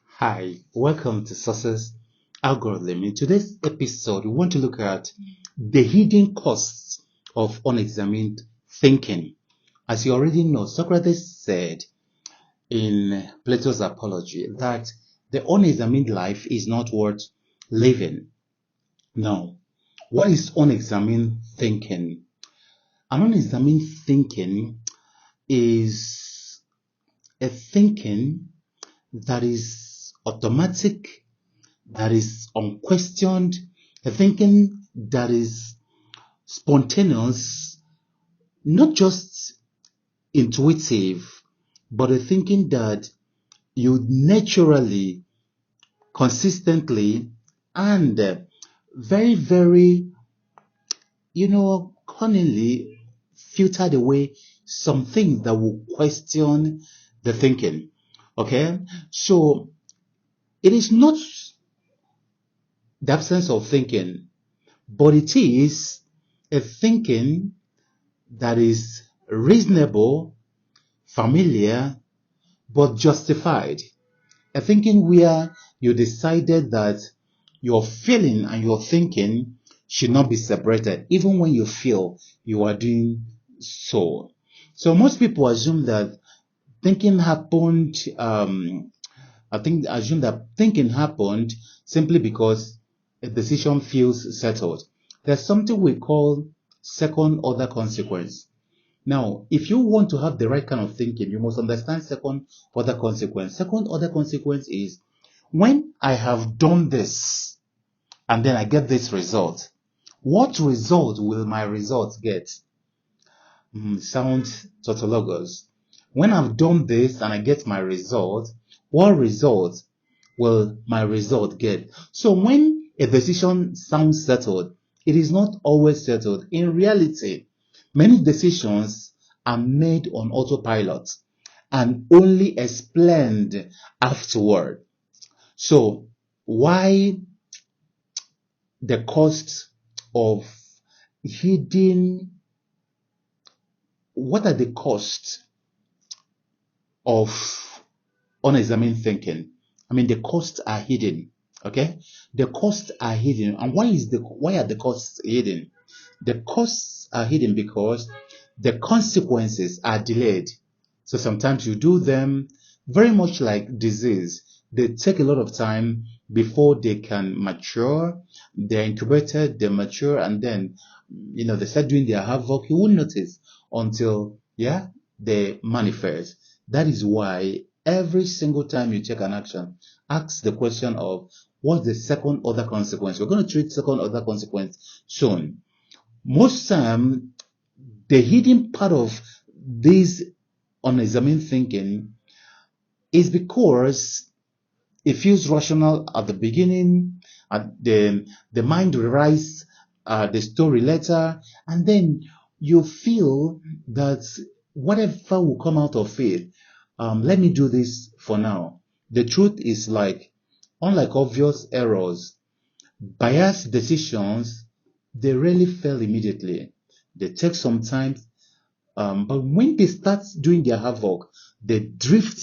Hi, welcome to Success Algorithm. In today's episode, we want to look at the hidden costs of unexamined thinking. As you already know, Socrates said in Plato's Apology that the unexamined life is not worth living. Now, what is unexamined thinking? An unexamined thinking is a thinking that is automatic, that is unquestioned, a thinking that is spontaneous, not just intuitive, but a thinking that you naturally, consistently, and very, cunningly filtered away some things that will question the thinking. Okay? So it is not the absence of thinking, but it is a thinking that is reasonable, familiar, but justified. A thinking where you decided that your feeling and your thinking should not be separated, even when you feel you are doing so. So most people assume that thinking happened, assume that thinking happened simply because a decision feels settled. There's something we call second order consequence. Now, if you want to have the right kind of thinking, you must understand second order consequence. Second order consequence is when I have done this and then I get this result, what result will my result get? Sound tautologous. When I've done this and I get my result, what result will my result get? So when a decision sounds settled, it is not always settled. In reality, many decisions are made on autopilot and only explained afterward. So why the cost of hidden, what are the costs of unexamined thinking? I mean, the costs are hidden. Okay, the costs are hidden, and why are the costs hidden? The costs are hidden because the consequences are delayed. So sometimes you do them very much like disease. They take a lot of time before they can mature. They're incubated, they mature, and then they start doing their havoc. You won't notice until they manifest. That is why every single time you take an action, ask the question of what's the second order consequence. We're going to treat second order consequence soon. Most time, the hidden part of this unexamined thinking is because it feels rational at the beginning, and the mind rewrites the story later, and then you feel that whatever will come out of it, let me do this for now. The truth is unlike obvious errors, biased decisions, they rarely fail immediately. They take some time, but when they start doing their havoc, they drift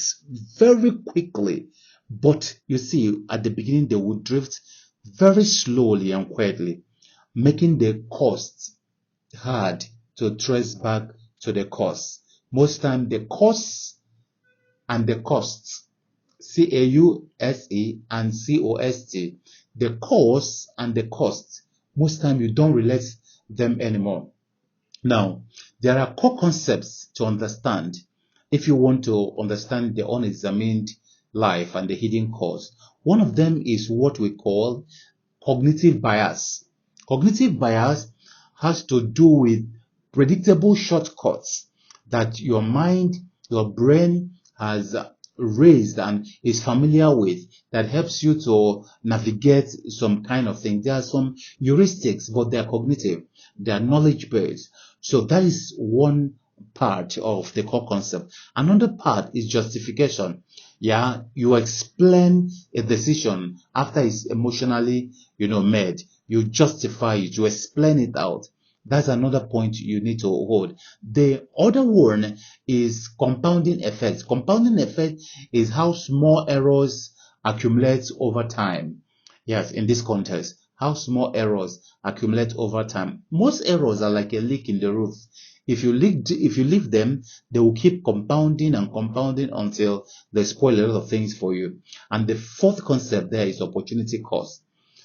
very quickly. But you see, at the beginning, they will drift very slowly and quietly, making the cost hard to trace back to the cause. Most time, the cause and the costs, CAUSE and COST, the cause and the cost, most time you don't relate them anymore. Now, there are core concepts to understand if you want to understand the unexamined life and the hidden cause. One of them is what we call cognitive bias. Cognitive bias has to do with predictable shortcuts that your mind, your brain has raised and is familiar with that helps you to navigate some kind of thing. There are some heuristics, but they are cognitive, they are knowledge based. So that is one part of the core concept. Another part is justification. Yeah, you explain a decision after it's emotionally, made. You justify it, you explain it out. That's another point you need to hold. The other one is compounding effect. Compounding effect is how small errors accumulate over time. Yes, in this context, how small errors accumulate over time. Most errors are like a leak in the roof. If you leave them, they will keep compounding and compounding until they spoil a lot of things for you. And the fourth concept there is opportunity cost.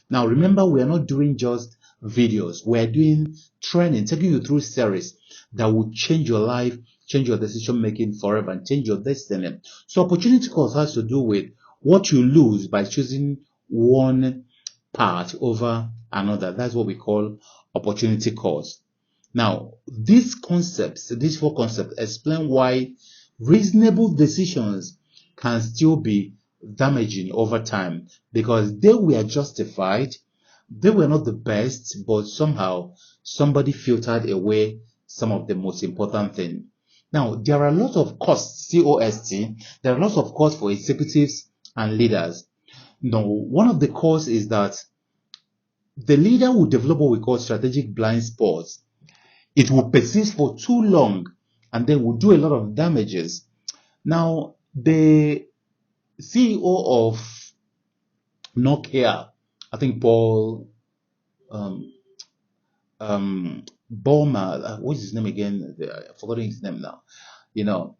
Now, remember, we are not doing just videos. We are doing training, taking you through series that will change your life, change your decision making forever, and change your destiny. So, opportunity cost has to do with what you lose by choosing one path over another. That's what we call opportunity cost. Now, these four concepts explain why reasonable decisions can still be damaging over time because they were justified, they were not the best, but somehow somebody filtered away some of the most important things. Now, there are a lot of costs, C-O-S-T, there are lots of costs for executives and leaders. Now, one of the costs is that the leader will develop what we call strategic blind spots. It will persist for too long and then will do a lot of damages. Now, the CEO of Nokia, I think Paul Bowman, what's his name again? I've forgotten his name now. You know,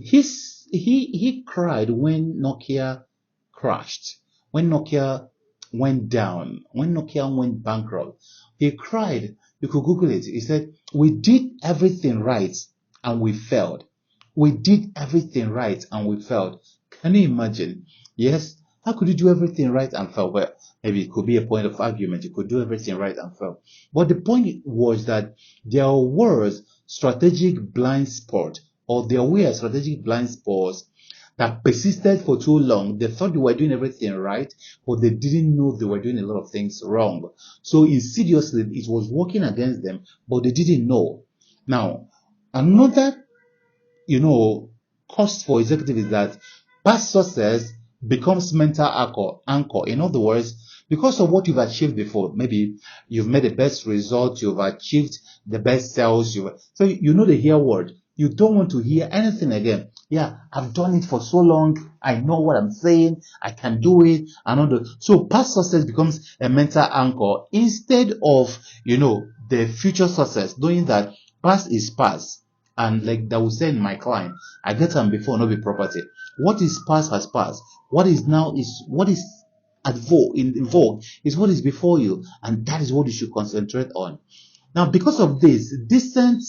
he cried when Nokia crashed, when Nokia went down, when Nokia went bankrupt. He cried. You could Google it. He said, "We did everything right and we failed. We did everything right and we failed." Can you imagine? Yes. How could you do everything right and fail? Well, maybe it could be a point of argument. You could do everything right and fail. But the point was that there was strategic blind spot, or there were strategic blind spots that persisted for too long. They thought they were doing everything right, but they didn't know they were doing a lot of things wrong. So insidiously, it was working against them, but they didn't know. Now, another, cost for executive is that past success becomes mental anchor. In other words, because of what you've achieved before, maybe you've made the best result, you've achieved the best sales, so you know the hear word. You don't want to hear anything again. Yeah, I've done it for so long. I know what I'm saying. I can do it. So past success becomes a mental anchor instead of, the future success, knowing that past is past. And like that was said in my client, I get them before not be property. What is past has passed. What is now is what is in vogue is what is before you, and that is what you should concentrate on. Now, because of this, dissent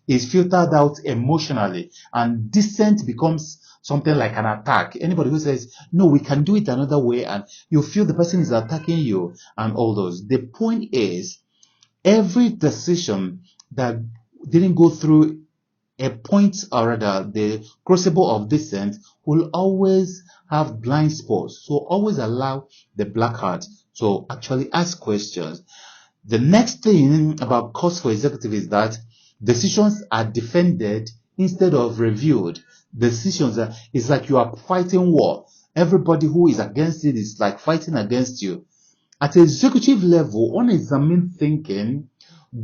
is filtered out emotionally, and dissent becomes something like an attack. Anybody who says, "No, we can do it another way," and you feel the person is attacking you, and all those. The point is, every decision that didn't go through a point, or rather the crucible of dissent, will always have blind spots. So always allow the black heart to actually ask questions. The next thing about cost for executive is that decisions are defended instead of reviewed. Decisions it's like you are fighting war. Everybody who is against it is like fighting against you. At executive level, unexamined thinking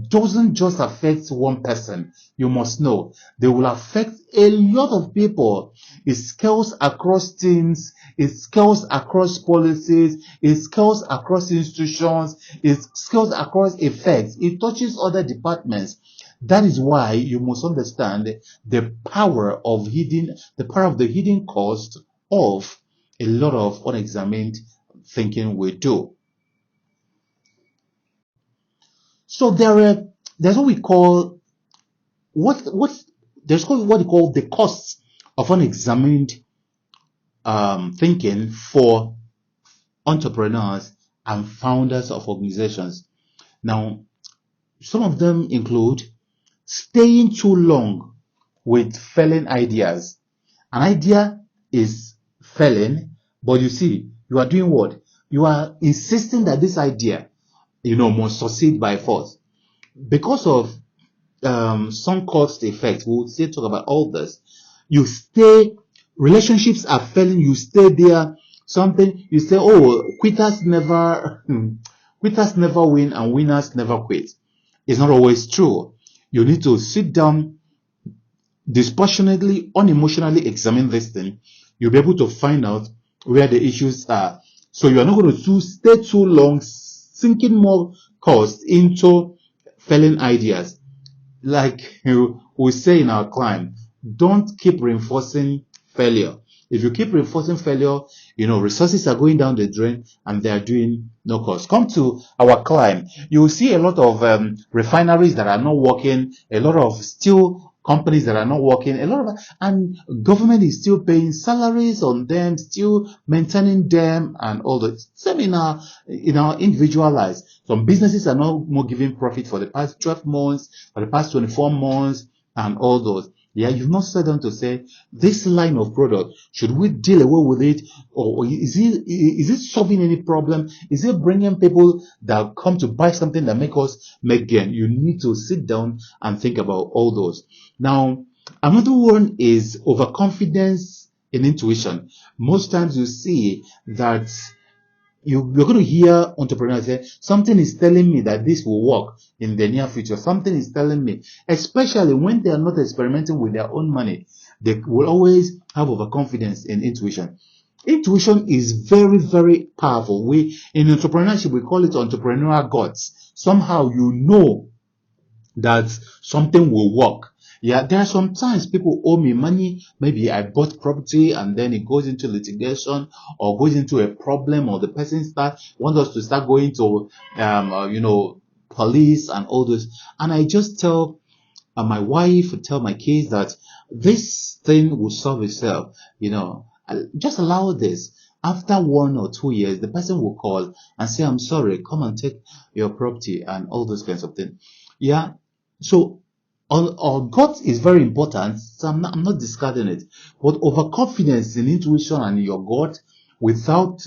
doesn't just affect one person. You must know they will affect a lot of people. It scales across teams, it scales across policies, it scales across institutions, it scales across effects, it touches other departments. That is why you must understand the power of the hidden cost of a lot of unexamined thinking we do. So there's what we call what we call the costs of unexamined thinking for entrepreneurs and founders of organizations. Now, some of them include staying too long with failing ideas. An idea is failing, but you see, you are doing what? You are insisting that this idea, must succeed by force. Because of some cost effect, we'll still talk about all this. You stay, relationships are failing, you stay there, you say, oh, quitters never win and winners never quit. It's not always true. You need to sit down, dispassionately, unemotionally examine this thing. You'll be able to find out where the issues are. So you are not going to stay too long sinking more cost into failing ideas. Like we say in our climb, don't keep reinforcing failure. If you keep reinforcing failure, resources are going down the drain and they are doing no cost. Come to our climb, you will see a lot of refineries that are not working, a lot of steel companies that are not working, and government is still paying salaries on them, still maintaining them, and all that. Same in our individual lives. Some businesses are not more giving profit for the past 12 months, for the past 24 months, and all those. Yeah, you've not sat down to say, this line of product, should we deal away with it? Or is it solving any problem? Is it bringing people that come to buy something that make us make gain? You need to sit down and think about all those. Now, another one is overconfidence in intuition. Most times you see that you're going to hear entrepreneurs say, something is telling me that this will work in the near future. Something is telling me, especially when they are not experimenting with their own money, they will always have overconfidence in intuition. Intuition is very, very powerful. In entrepreneurship, we call it entrepreneurial guts. Somehow you know that something will work. Yeah, there are sometimes people owe me money. Maybe I bought property and then it goes into litigation or goes into a problem, or the person wants us to start going to, police and all this. And I just tell my wife, tell my kids that this thing will solve itself. Just allow this. After 1 or 2 years, the person will call and say, I'm sorry, come and take your property and all those kinds of things. Yeah. So our gut is very important. So I'm not discarding it. But overconfidence in intuition and in your gut without,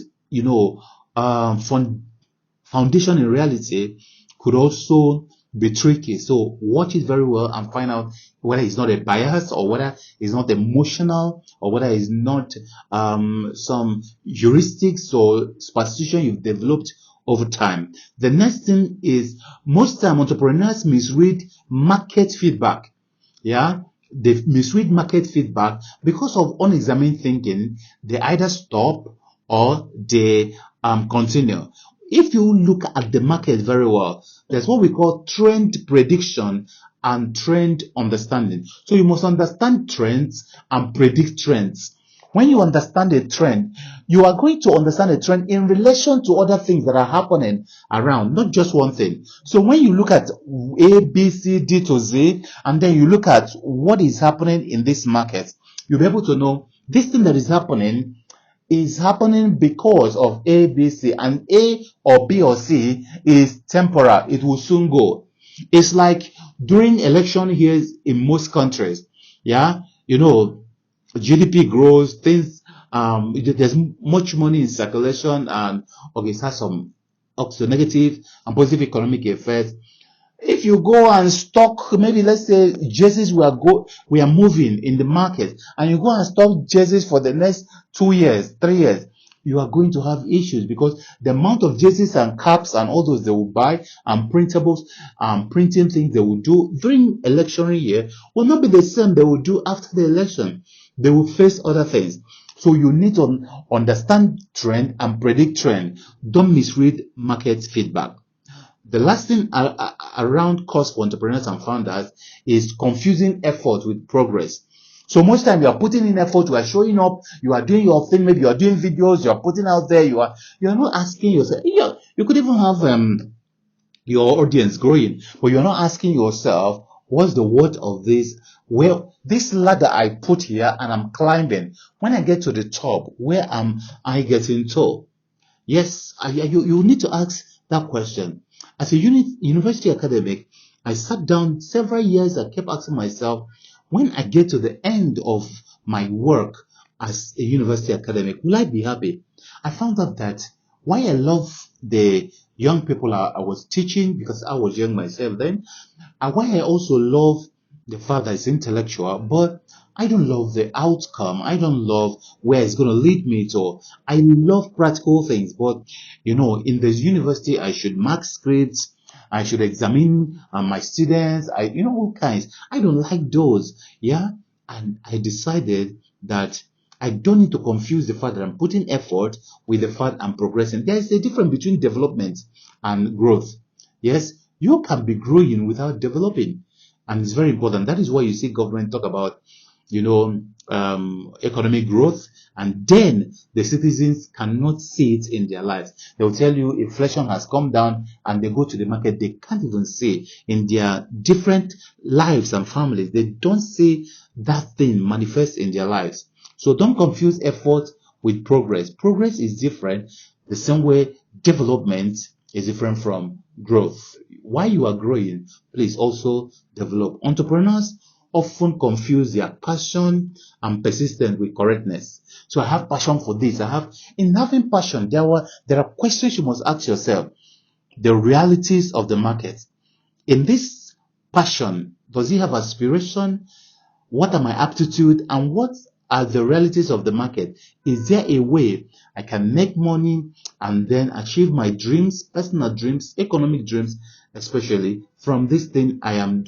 foundation in reality could also be tricky. So watch it very well and find out whether it's not a bias, or whether it's not emotional, or whether it's not some heuristics or superstition you've developed over time. The next thing is, most time entrepreneurs misread market feedback. Yeah, they misread market feedback because of unexamined thinking. They either stop or they continue. If you look at the market very well, there's what we call trend prediction and trend understanding. So you must understand trends and predict trends. When you understand a trend, you are going to understand a trend in relation to other things that are happening around, not just one thing. So when you look at A, B, C, D to Z, and then you look at what is happening in this market, you'll be able to know this thing that is happening because of A, B, C, and A or B or C is temporal. It will soon go. It's like during election years in most countries. Yeah, GDP grows, things, there's much money in circulation, and okay, it has some also negative and positive economic effects. If you go and stock, maybe let's say jerseys we are moving in the market, and you go and stock jerseys for the next 2 years, 3 years, you are going to have issues, because the amount of jerseys and caps and all those they will buy and printables and printing things they will do during election year will not be the same they will do after the election. They will face other things. So you need to understand trend and predict trend. Don't misread market feedback. The last thing around cost for entrepreneurs and founders is confusing effort with progress. So most time you are putting in effort, you are showing up, you are doing your thing, maybe you are doing videos, you are putting out there, you are not asking yourself. You could even have your audience growing, but you're not asking yourself, what's the worth of this? Well, this ladder I put here and I'm climbing, when I get to the top, where am I getting to? Yes, you need to ask that question. As a university academic, I sat down several years. I kept asking myself, when I get to the end of my work as a university academic, will I be happy? I found out that why I love the young people I was teaching, because I was young myself then, and why I also love the fact that it's intellectual, but I don't love the outcome. I don't love where it's going to lead me to. I love practical things, but in the university, I should mark scripts. I should examine my students. All kinds. I don't like those. Yeah. And I decided that I don't need to confuse the fact that I'm putting effort with the fact I'm progressing. There is a difference between development and growth. Yes, you can be growing without developing, and it's very important. That is why you see government talk about, economic growth, and then the citizens cannot see it in their lives. They will tell you inflation has come down, and they go to the market, they can't even see in their different lives and families. They don't see that thing manifest in their lives. So don't confuse effort with progress. Progress is different, the same way development is different from growth. While you are growing, please also develop. Entrepreneurs often confuse their passion and persistence with correctness. So I have passion for this. In having passion, there are questions you must ask yourself. The realities of the market. In this passion, does it have aspiration? What are my aptitude, and what are the realities of the market? Is there a way I can make money and then achieve my dreams, personal dreams, economic dreams, especially from this thing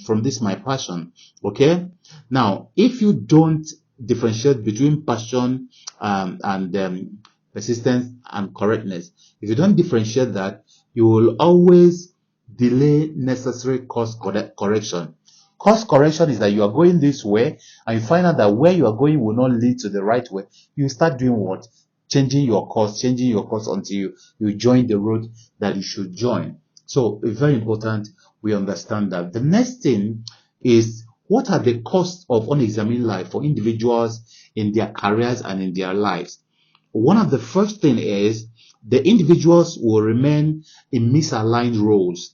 from this my passion? Okay. Now, if you don't differentiate between passion and persistence and correctness, if you don't differentiate that, you will always delay necessary course correction. Course correction is that you are going this way and you find out that where you are going will not lead to the right way. You start doing what? Changing your course until you join the road that you should join. So it's very important we understand that. The next thing is, what are the costs of unexamined life for individuals in their careers and in their lives? One of the first thing is the individuals will remain in misaligned roles.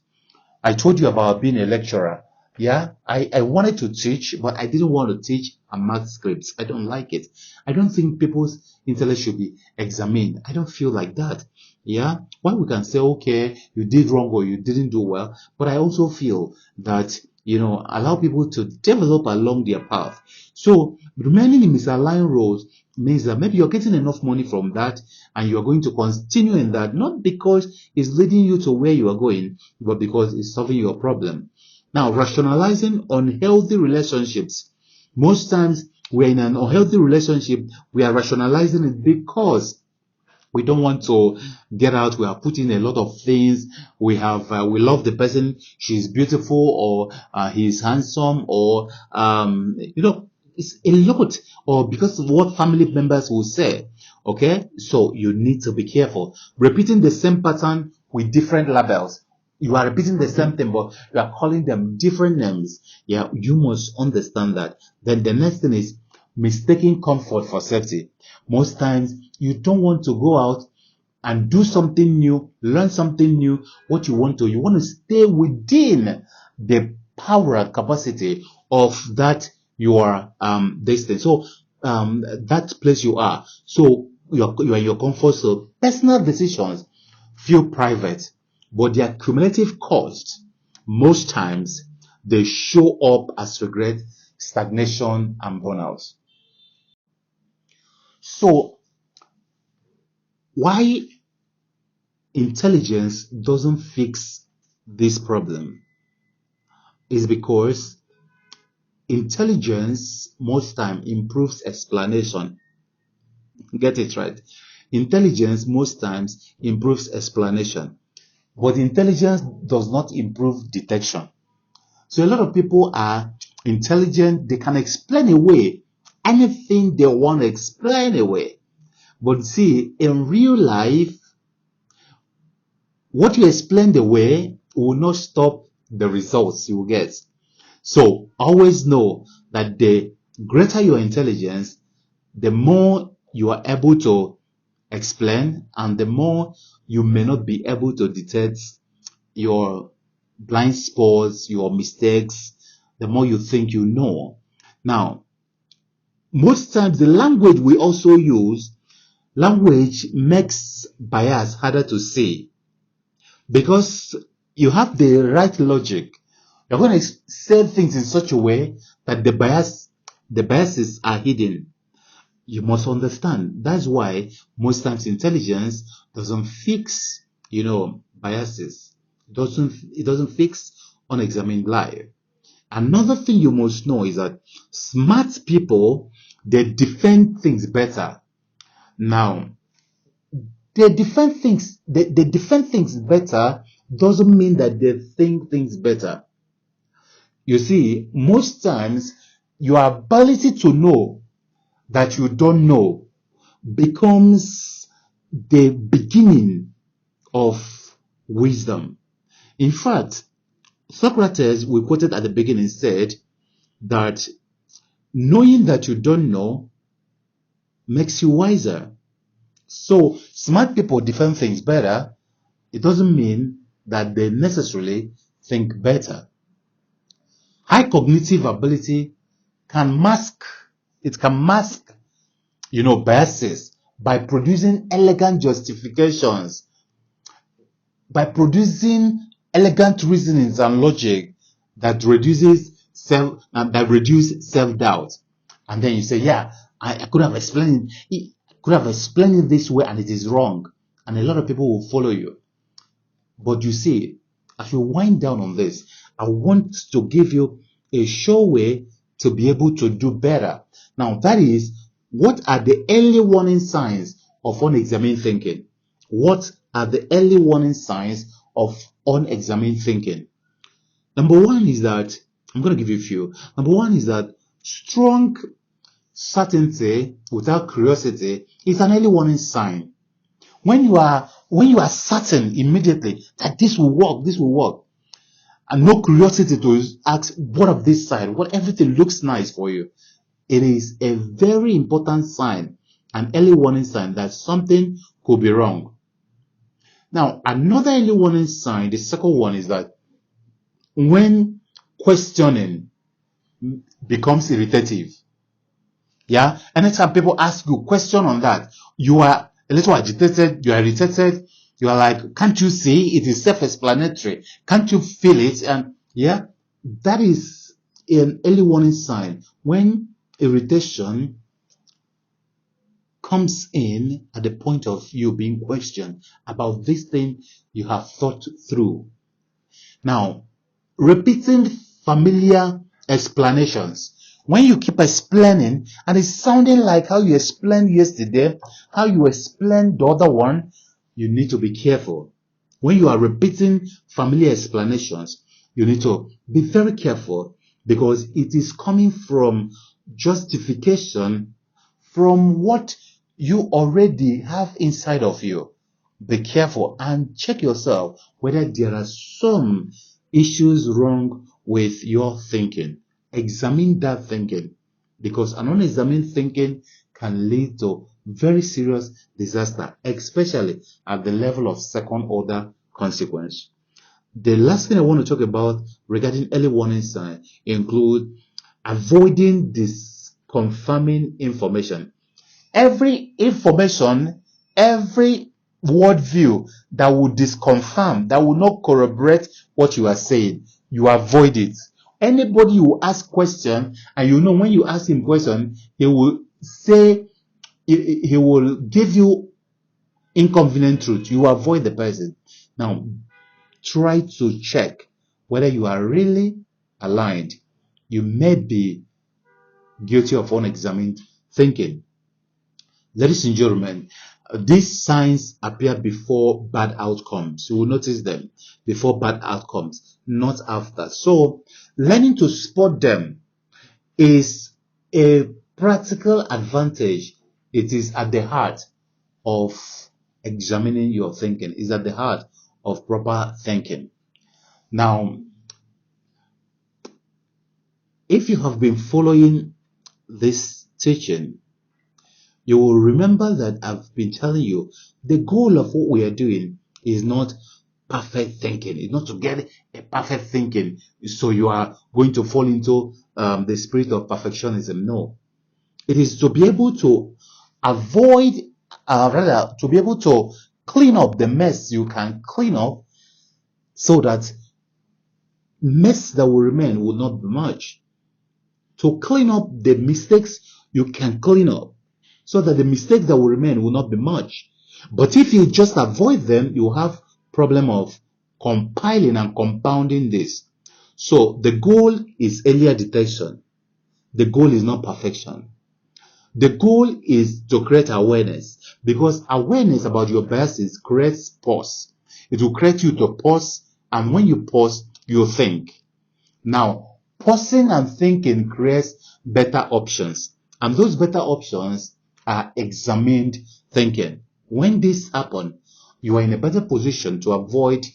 I told you about being a lecturer. Yeah, I wanted to teach, but I didn't want to teach and mark scripts. I don't like it. I don't think people's intellect should be examined. I don't feel like that. Yeah, while we can say, okay, you did wrong or you didn't do well, but I also feel that, allow people to develop along their path. So remaining in misaligned roles means that maybe you're getting enough money from that and you're going to continue in that, not because it's leading you to where you are going, but because it's solving your problem. Now, rationalizing unhealthy relationships. Most times we're in an unhealthy relationship, we are rationalizing it because we don't want to get out. We are putting a lot of things. We love the person. She's beautiful, or he's handsome, or it's a lot, or because of what family members will say. Okay, so you need to be careful. Repeating the same pattern with different labels. You are repeating the same thing, but you are calling them different names. Yeah, you must understand that. Then the next thing is mistaking comfort for safety. Most times you don't want to go out and do something new, learn something new. What you want to stay within the power and capacity of that your destiny. So that place you are. So you are in your comfort zone. Personal decisions feel private, but their cumulative cost, most times, they show up as regret, stagnation, and burnout. So, why intelligence doesn't fix this problem is because intelligence most time improves explanation. Get it right. Intelligence most times improves explanation, but intelligence does not improve detection. So a lot of people are intelligent, they can explain away anything they want to explain away. But see, in real life, what you explain away will not stop the results you will get. So always know that the greater your intelligence, the more you are able to explain, and the more you may not be able to detect your blind spots, your mistakes, the more you think you know. Now, most times the language we also use, language makes bias harder to see because you have the right logic. You're going to say things in such a way that the biases are hidden. You must understand. That's why most times intelligence doesn't fix, biases. It doesn't fix unexamined life. Another thing you must know is that smart people, they defend things better. Now, they defend things better doesn't mean that they think things better. You see, most times your ability to know that you don't know becomes the beginning of wisdom. In fact, Socrates, we quoted at the beginning, said that knowing that you don't know makes you wiser. So, smart people defend things better. It doesn't mean that they necessarily think better. High cognitive ability can mask, it can mask, biases by producing elegant justifications, by producing elegant reasonings and logic that reduce self-doubt. And then you say, yeah, I could have explained it, this way and it is wrong. And a lot of people will follow you. But you see, as you wind down on this, I want to give you a sure way to be able to do better. Now, that is, what are the early warning signs of unexamined thinking? What are the early warning signs of unexamined thinking? Number one is that, I'm going to give you a few. Number one is that strong certainty without curiosity is an early warning sign. When you are certain immediately that this will work, and no curiosity to ask what of this side, what everything looks nice for you, it is a very important sign, an early warning sign that something could be wrong. Now, another early warning sign, the second one, is that when questioning becomes irritative. Yeah, anytime people ask you a question on that, you are a little agitated, you are irritated, you are like, can't you see? It is self-explanatory. Can't you feel it? And yeah, that is an early warning sign when irritation comes in at the point of you being questioned about this thing you have thought through. Now, repeating familiar explanations. When you keep explaining and it's sounding like how you explained yesterday, how you explained the other one, you need to be careful. When you are repeating familiar explanations, you need to be very careful because it is coming from justification from what you already have inside of you. Be careful and check yourself whether there are some issues wrong with your thinking. Examine that thinking because an unexamined thinking can lead to very serious disaster, especially at the level of second order consequence. The last thing I want to talk about regarding early warning signs include avoiding disconfirming information. Every information, every worldview that will disconfirm, that will not corroborate what you are saying, you avoid it. Anybody who ask question, and when you ask him question, he will say, he will give you inconvenient truth. You avoid the person. Now, try to check whether you are really aligned. You may be guilty of unexamined thinking. Ladies and gentlemen, these signs appear before bad outcomes. You will notice them before bad outcomes, not after. So, learning to spot them is a practical advantage. It is at the heart of examining your thinking. It's at the heart of proper thinking. Now, if you have been following this teaching, you will remember that I've been telling you the goal of what we are doing is not perfect thinking. It's not to get a perfect thinking so you are going to fall into the spirit of perfectionism. No. It is to be able to avoid, to be able to clean up the mess you can clean up so that mess that will remain will not be much. To clean up the mistakes you can clean up so that the mistakes that will remain will not be much. But if you just avoid them, you have problem of compiling and compounding this. So the goal is earlier detection. The goal is not perfection. The goal is to create awareness, because awareness about your biases creates pause. It will create you to pause, and when you pause, you think. Now, pausing and thinking creates better options, and those better options are examined thinking. When this happens, you are in a better position to avoid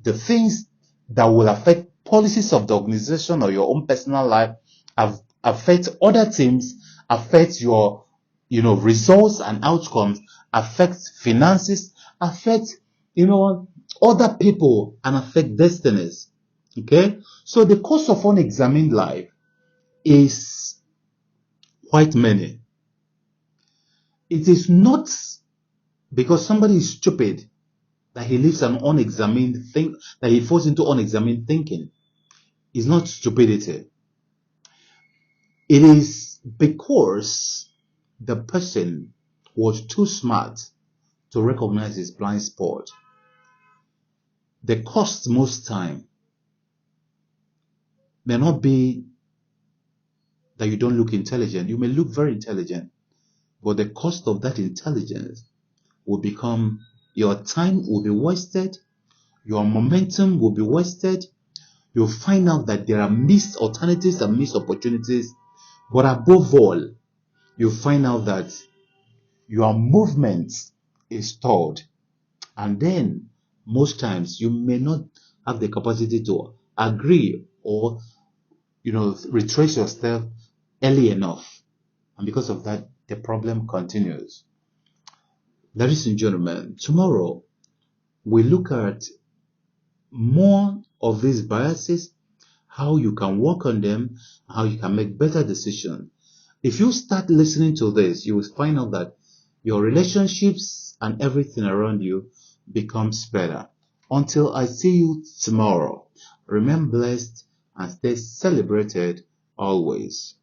the things that will affect policies of the organization or your own personal life, affect other teams, affect your results and outcomes, affect finances, affect other people, and affect destinies. Okay, so the cost of unexamined life is quite many. It is not because somebody is stupid that he lives an unexamined thing, that he falls into unexamined thinking. It's not stupidity. It is because the person was too smart to recognize his blind spot. The cost most time may not be that you don't look intelligent. You may look very intelligent, but the cost of that intelligence will become your time will be wasted, your momentum will be wasted. You'll find out that there are missed alternatives and missed opportunities, but above all, you'll find out that your movement is stalled. And then most times you may not have the capacity to agree or retrace your step early enough. And because of that, the problem continues. Ladies and gentlemen, tomorrow we look at more of these biases, how you can work on them, how you can make better decisions. If you start listening to this, you will find out that your relationships and everything around you becomes better. Until I see you tomorrow, remain blessed and stay celebrated always.